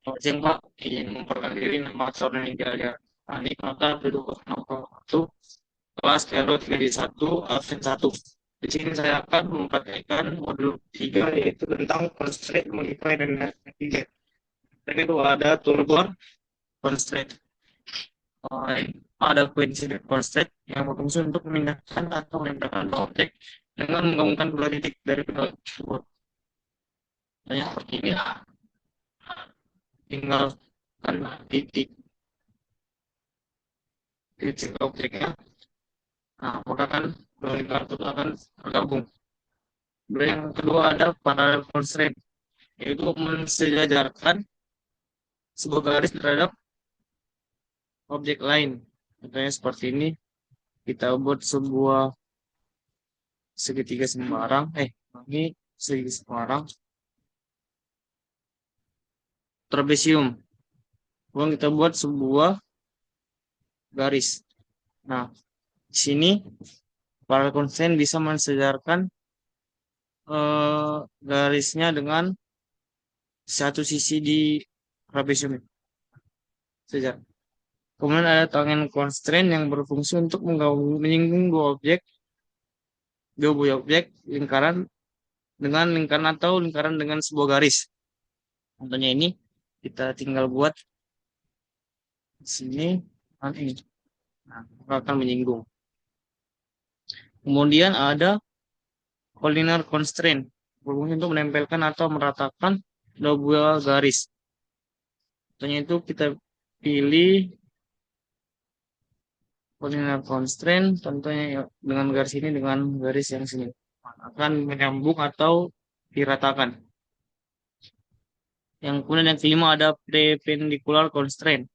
Yang Pak ingin memperkenalkan nama seorang Nigeria. Anik maka duduk waktu kelas Kero 3D1 absen 1. Di sini saya akan mempraktikkan modul 3 yaitu tentang constraint, modify, dan navigate. Dan itu ada toolbar constraint. Ada coincident constraint yang berfungsi untuk memindahkan atau menempelkan objek dengan menggabungkan dua titik dari kedua tersebut. Hanya seperti ini, tinggal kan titik titik objeknya. Nah, maka kan dua lingkaran itu akan bergabung. Kemudian yang kedua ada parallel constraint, yaitu mensejajarkan sebuah garis terhadap objek lain. Contohnya seperti ini, kita buat sebuah segitiga sembarang, ini segitiga sembarang, trapesium. Kemudian kita buat sebuah garis. Nah, di sini parallel constraint bisa mensejajarkan garisnya dengan satu sisi di trapesium saja. Kemudian ada tangent constraint yang berfungsi untuk menyinggung dua buah objek lingkaran dengan lingkaran atau lingkaran dengan sebuah garis. Contohnya ini kita tinggal buat di sini nanti ini. Nah, akan menyinggung. Kemudian ada collinear constraint berfungsi untuk menempelkan atau meratakan dua buah garis. Contohnya itu kita pilih collinear constraint, contohnya ya, dengan garis ini dengan garis yang sini akan menyambung atau diratakan. Yang kemudian yang kelima ada perpendicular constraint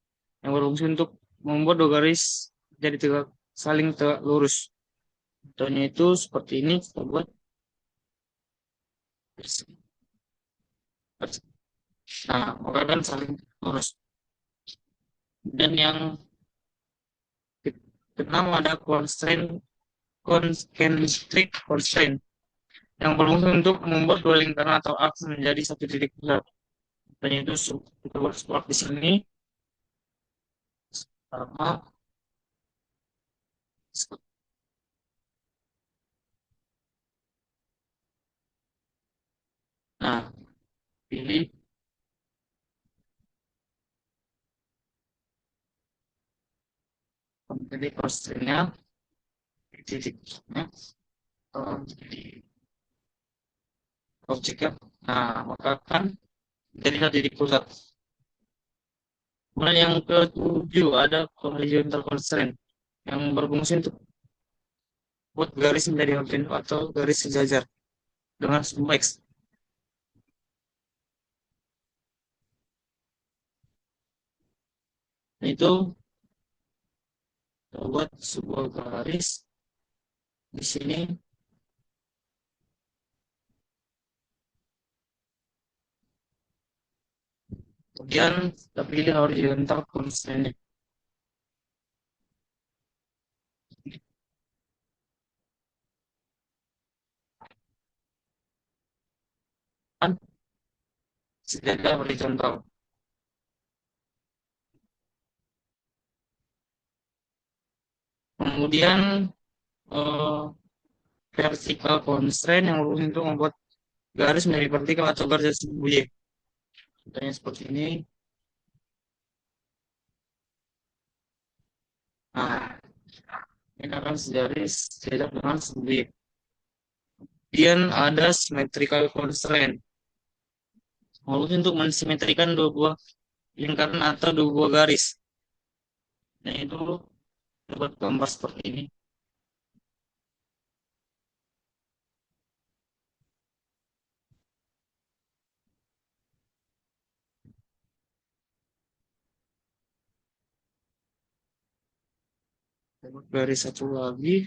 yang berfungsi untuk membuat dua garis jadi saling tegak lurus. Contohnya itu seperti ini kita buat. Nah, maka kan saling lurus. Dan yang keenam ada concentric constraint yang berfungsi untuk membuat dua lingkaran atau aks menjadi satu titik pusat. Contohnya itu kita buat seperti di sini sama. Nah, pilih jadi constraint-nya titiknya di objeknya. Nah, maka kan jadi satu titik pusat. Kemudian yang ketujuh ada horizontal constraint yang berfungsi untuk buat garis menjadi horizontal atau garis sejajar dengan sebuah X. Nah, itu kita buat sebuah garis di sini. Kemudian kita pilih horizontal constraint. Kan sejajar horizontal. Kemudian eh, vertical constraint yang berfungsi untuk membuat garis menjadi vertikal atau garis sembunyi. Contohnya seperti ini. Nah, ini akan sejajar dengan sembunyi. Kemudian ada symmetrical constraint. Berfungsi untuk mensimetrikan dua buah lingkaran atau dua buah garis. Nah, itu dapat gambar seperti ini. Dapat garis satu lagi.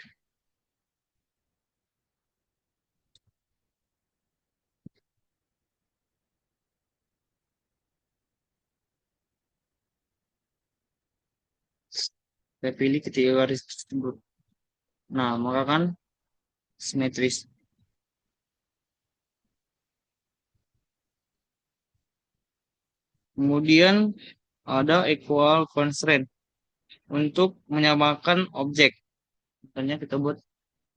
Saya pilih ketiga garis tersebut. Nah, maka kan simetris. Kemudian ada equal constraint untuk menyamakan objek. Misalnya kita buat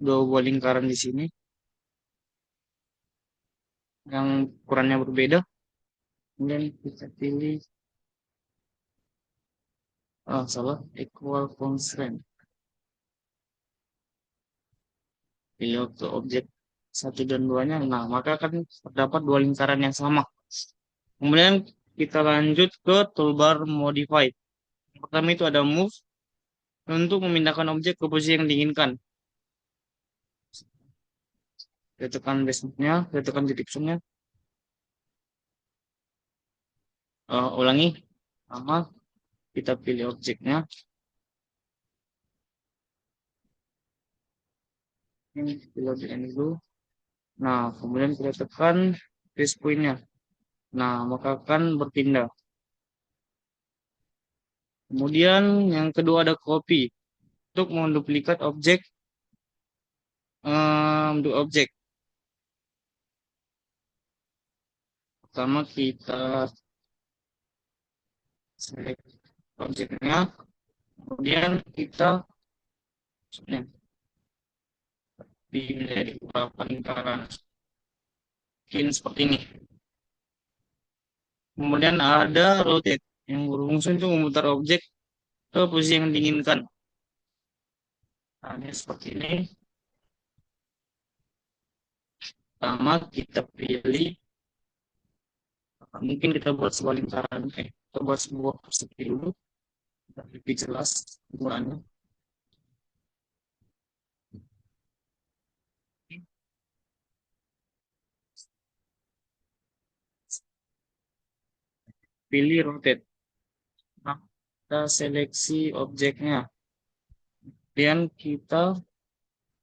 dua buah lingkaran di sini yang ukurannya berbeda. Kemudian kita pilih, salah, equal constraint. Pilih ke objek satu dan duanya. Nah, maka akan terdapat dua lingkaran yang sama. Kemudian kita lanjut ke toolbar modify. Pertama itu ada move untuk memindahkan objek ke posisi yang diinginkan. Kita tekan basementnya, kita tekan titik zoomnya. Ulangi, sama kita pilih objeknya. Ini pilih objeknya dulu. Nah, kemudian kita tekan trace point-nya. Nah, maka akan berpindah. Kemudian yang kedua ada copy untuk menduplikat objek, untuk objek. Pertama kita select objeknya, kemudian kita menjadi beberapa lingkaran mungkin seperti ini. Kemudian ada rotate yang berfungsi untuk memutar objek ke posisi yang diinginkan. Nah, ini seperti ini. Pertama kita pilih, mungkin kita buat sebuah lingkaran, kita buat sebuah persegi dulu, lebih jelas ukurannya. Pilih rotate. Nah, kita seleksi objeknya. Kemudian kita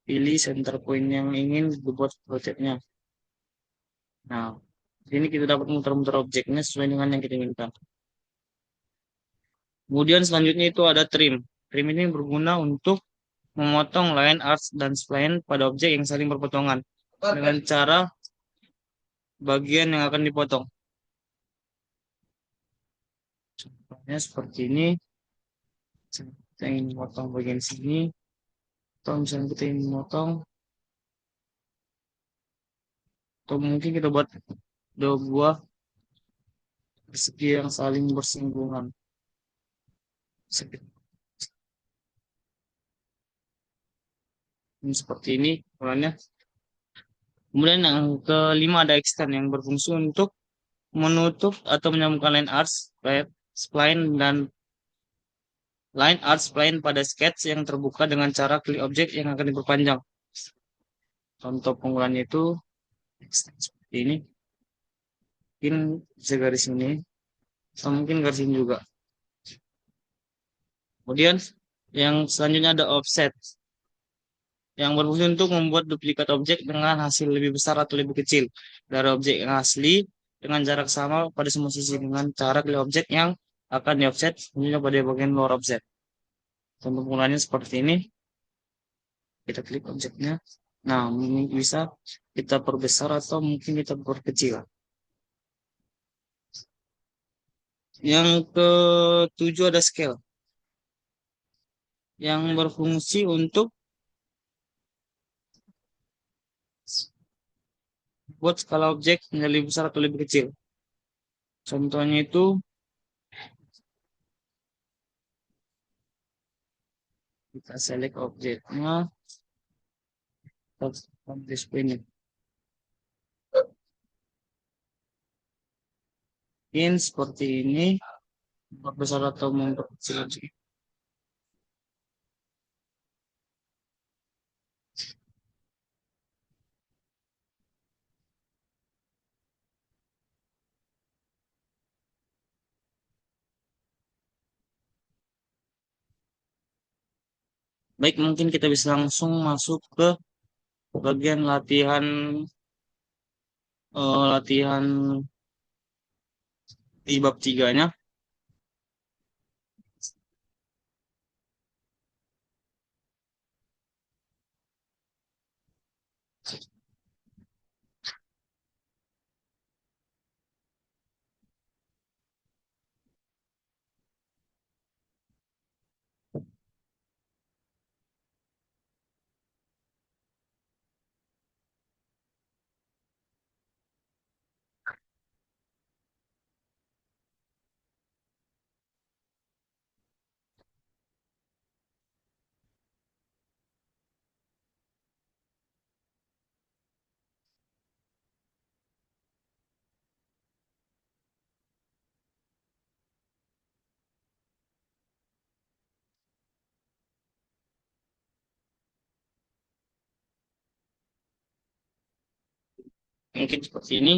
pilih center point yang ingin dibuat rotate-nya. Nah, ini kita dapat muter-muter objeknya sesuai dengan yang kita inginkan. Kemudian selanjutnya itu ada trim. Trim ini berguna untuk memotong line arts dan spline pada objek yang saling berpotongan dengan cara bagian yang akan dipotong. Contohnya seperti ini. Kita ingin potong bagian sini, atau misalnya kita ingin potong, atau mungkin kita buat dua buah persegi yang saling bersinggungan. Seperti ini ukurannya. Kemudian yang kelima ada extend yang berfungsi untuk menutup atau menyambungkan line arts, spline dan line arts spline pada sketch yang terbuka dengan cara klik objek yang akan diperpanjang. Contoh penggunaannya itu extend seperti ini. Mungkin bisa garis ini, atau mungkin garis ini juga. Kemudian yang selanjutnya ada offset yang berfungsi untuk membuat duplikat objek dengan hasil lebih besar atau lebih kecil dari objek yang asli dengan jarak sama pada semua sisi dengan cara klik objek yang akan di offset tentunya pada bagian luar offset. Contoh penggunaannya seperti ini. Kita klik objeknya. Nah, ini bisa kita perbesar atau mungkin kita perkecil. Yang ketujuh ada scale yang berfungsi untuk buat skala objek menjadi lebih besar atau lebih kecil. Contohnya itu kita select objeknya, kita display ini. Ini seperti ini, besar atau memperkecil objek. Baik, mungkin kita bisa langsung masuk ke bagian latihan di bab 3-nya. Mungkin seperti ini.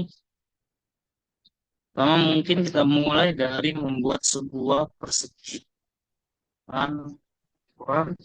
Pertama mungkin kita mulai dari membuat sebuah persekian ukuran.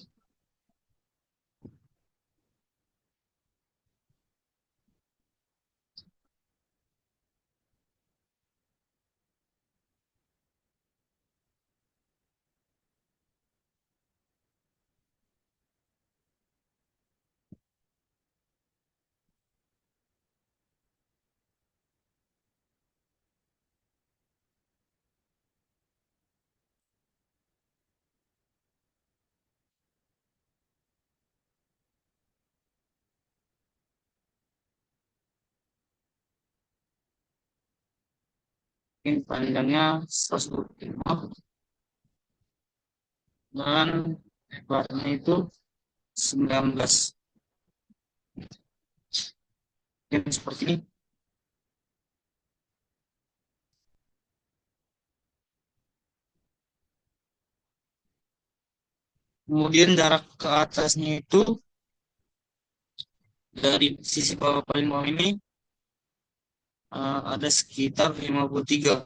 Mungkin panjangnya 125 dan lebarnya itu 19. Mungkin seperti ini. Kemudian jarak ke atasnya itu dari sisi bawah paling bawah ini ada sekitar 53.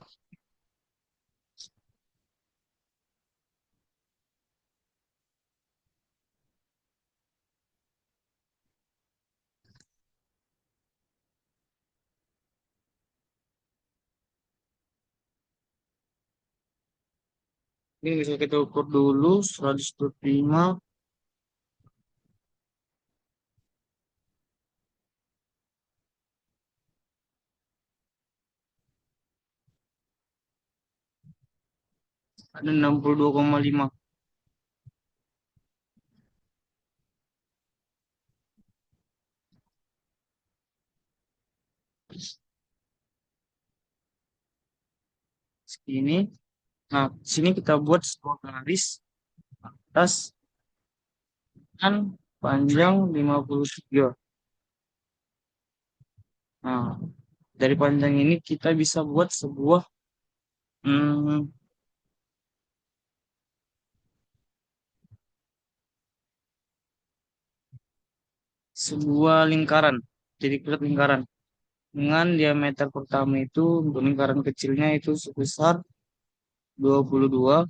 Ini bisa kita ukur dulu 125 ada 62,5. Segini. Nah, sini kita buat sebuah garis atas kan panjang 53. Nah, dari panjang ini kita bisa buat hmm, sebuah lingkaran. Jadi kita lingkaran dengan diameter pertama itu untuk lingkaran kecilnya itu sebesar 22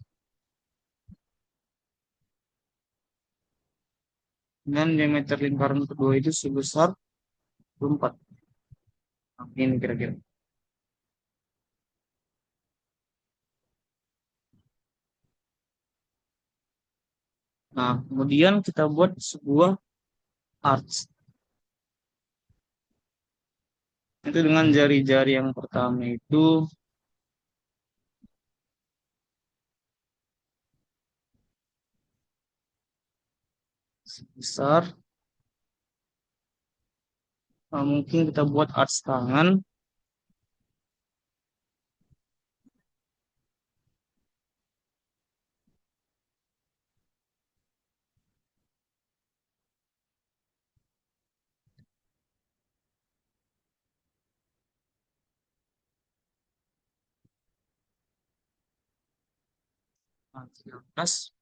dan diameter lingkaran kedua itu sebesar 24. Nah, ini kira-kira. Nah, kemudian kita buat sebuah arch. Itu dengan jari-jari yang pertama itu sebesar, mungkin kita buat arch tangan. Nah, 13,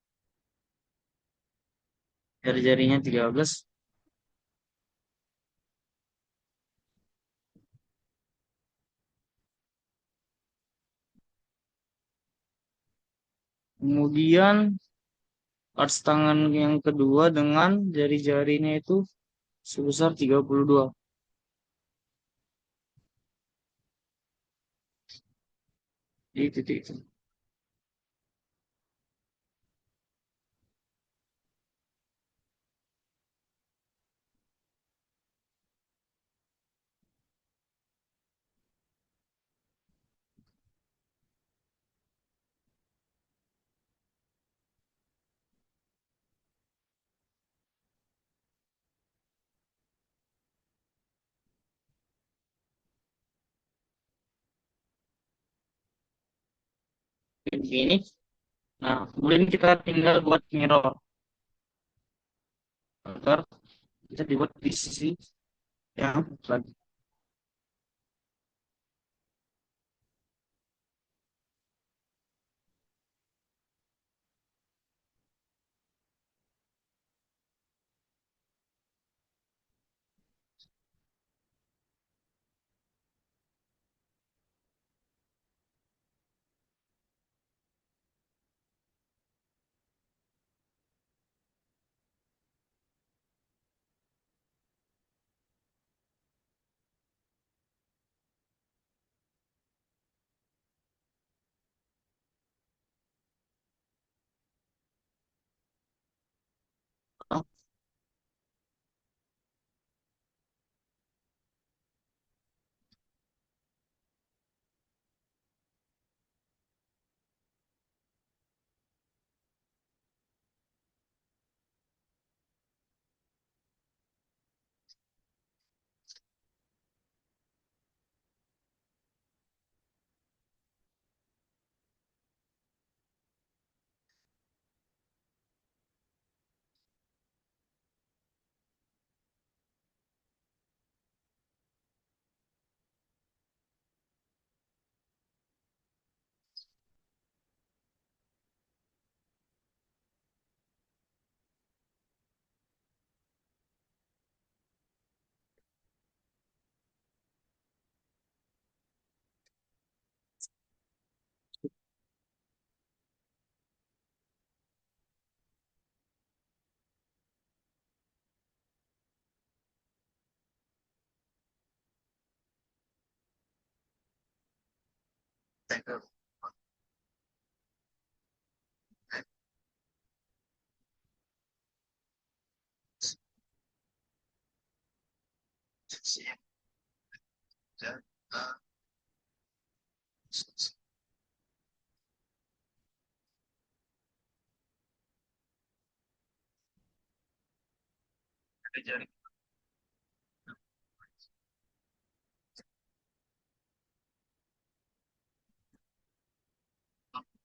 jari-jarinya 13. Kemudian arch tangan yang kedua dengan jari-jarinya itu sebesar 32. Di titik itu. Begini. Nah, kemudian kita tinggal buat mirror. Agar bisa dibuat di sisi yang lagi.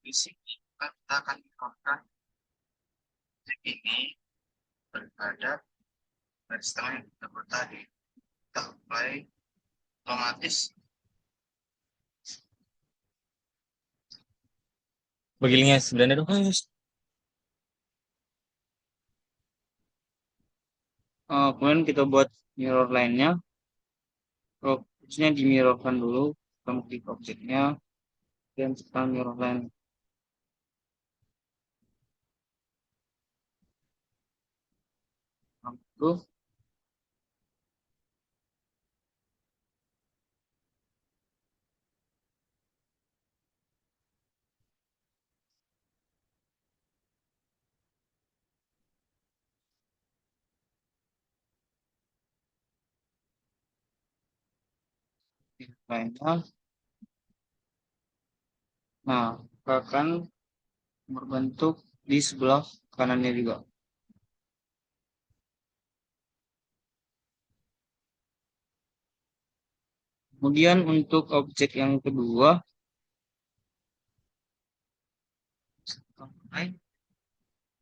Di sini kita akan menggunakan ini berada dari setengah yang kita buat tadi. Kita mulai otomatis. Begininya sebenarnya dong, Mas. Kemudian kita buat mirror line-nya. Fokusnya di mirrorkan dulu, kita klik objeknya dan tekan mirror line. Lalu line-nya, nah akan berbentuk di sebelah kanannya juga. Kemudian untuk objek yang kedua,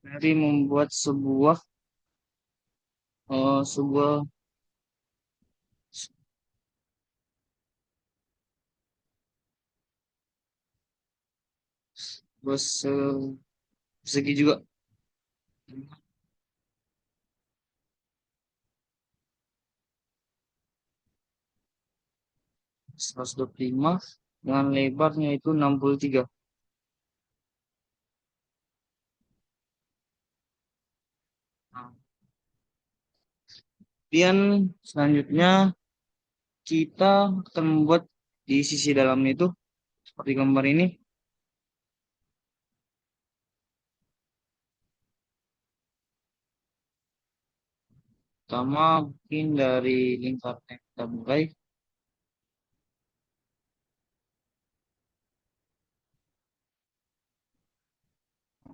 dari membuat sebuah sebuah segi juga 125 dengan lebarnya itu 63. Nah, kemudian selanjutnya kita akan membuat di sisi dalamnya itu seperti gambar ini. Pertama mungkin dari lingkarnya kita mulai.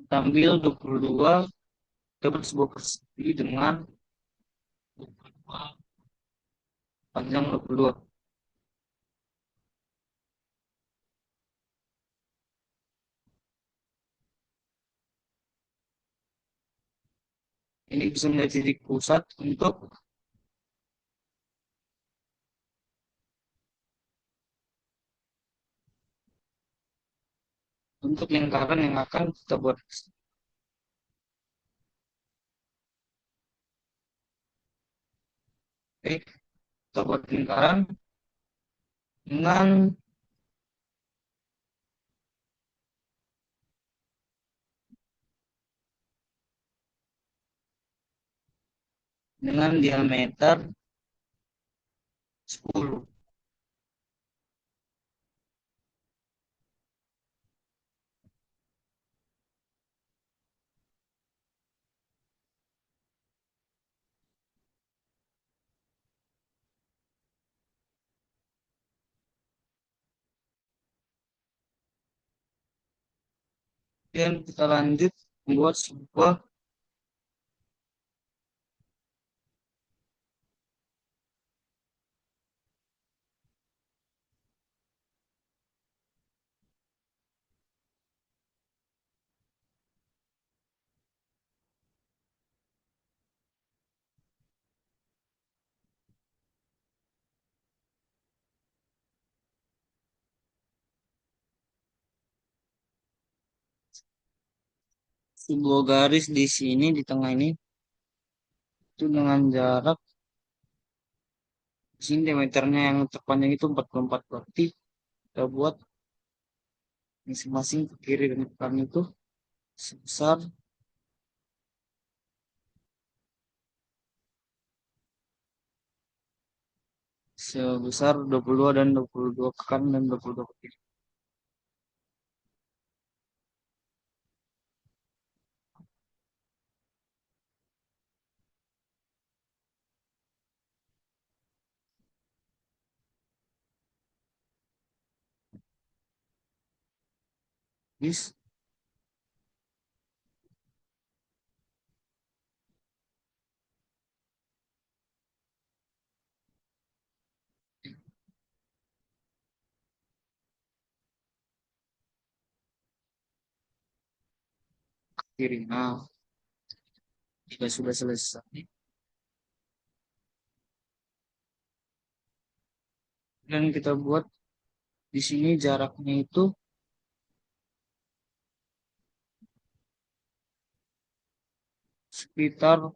Kita ambil 22, dapat sebuah persegi dengan 22, panjang 22. Ini bisa menjadi titik pusat untuk lingkaran yang akan kita buat. Oke, kita buat lingkaran dengan diameter 10. Dan kita lanjut membuat sebuah garis di sini di tengah ini itu dengan jarak sini diameternya yang terpanjang itu 44, berarti kita buat masing-masing ke kiri dan ke kanan itu sebesar sebesar 22 dan 22 ke kanan dan 22 ke kiri. Bis kiri. Nah, jika sudah selesai, dan kita buat di sini jaraknya itu sekitar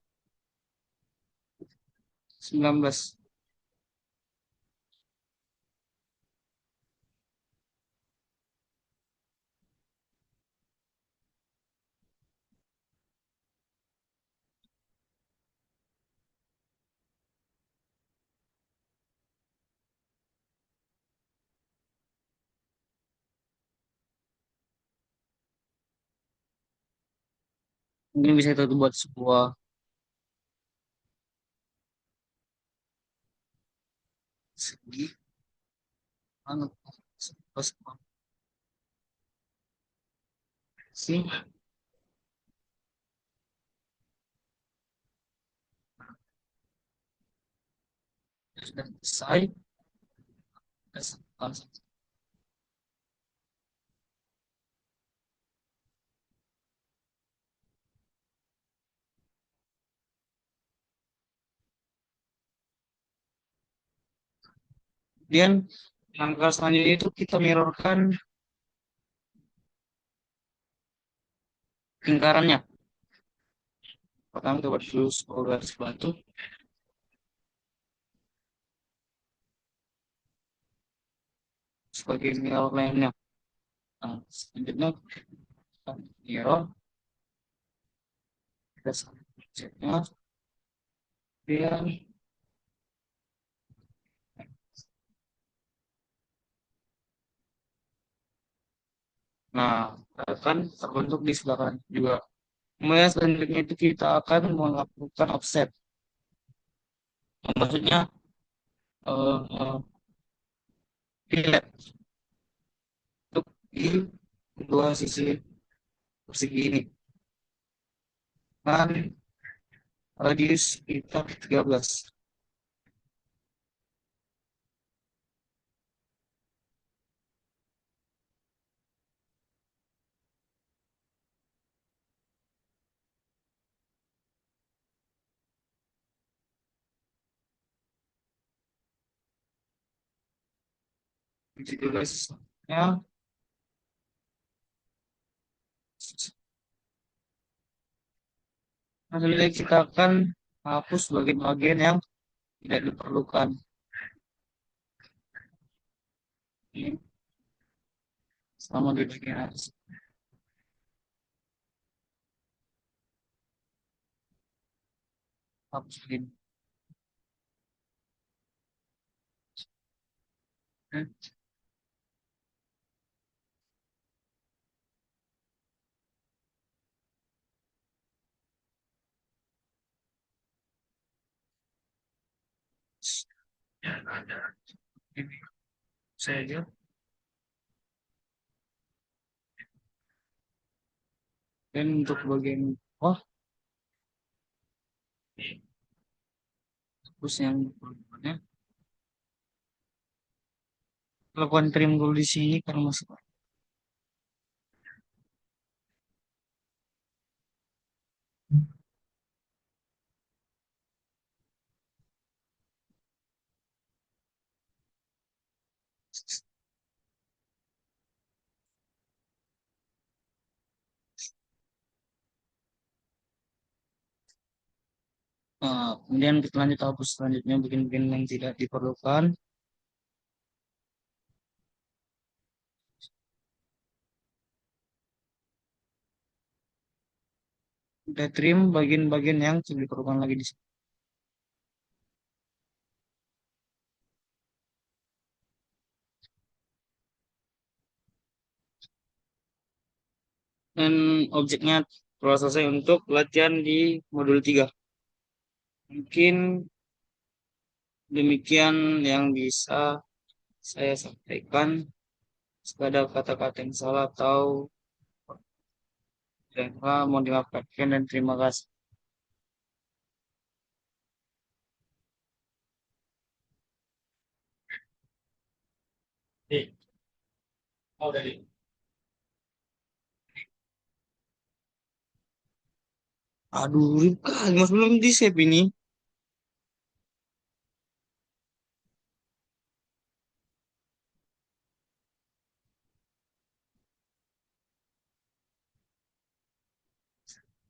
19. Mungkin bisa kita buat sebuah segi mana sebuah sih sudah selesai. Kemudian langkah selanjutnya itu kita mirrorkan lingkarannya. Pertama kita buat dulu sebuah garis batu sebagai mirror lainnya. Nah, selanjutnya kita mirror berdasarkan objeknya. Kemudian, nah, akan terbentuk di sebelah kanan juga. Kemudian selanjutnya itu kita akan melakukan offset. Maksudnya fillet untuk di dua sisi persegi ini. Dan radius sekitar 13. Jadi 13 ya. Nanti kita akan hapus bagian-bagian yang tidak diperlukan. Ini selama di bagian atas. Hapus begini. Ini saja. Dan untuk bagian bawah, hapus yang diperlukannya. Lakukan trim dulu di sini karena masuk. Nah, kemudian kita lanjut hapus selanjutnya bagian-bagian yang tidak diperlukan. Kita trim bagian-bagian yang tidak diperlukan lagi di sini. Dan objeknya telah selesai untuk latihan di modul 3. Mungkin demikian yang bisa saya sampaikan. Jika ada kata-kata yang salah atau Dan mau dimaafkan dan terima kasih. Aduh, Ripka, mas belum di save ini.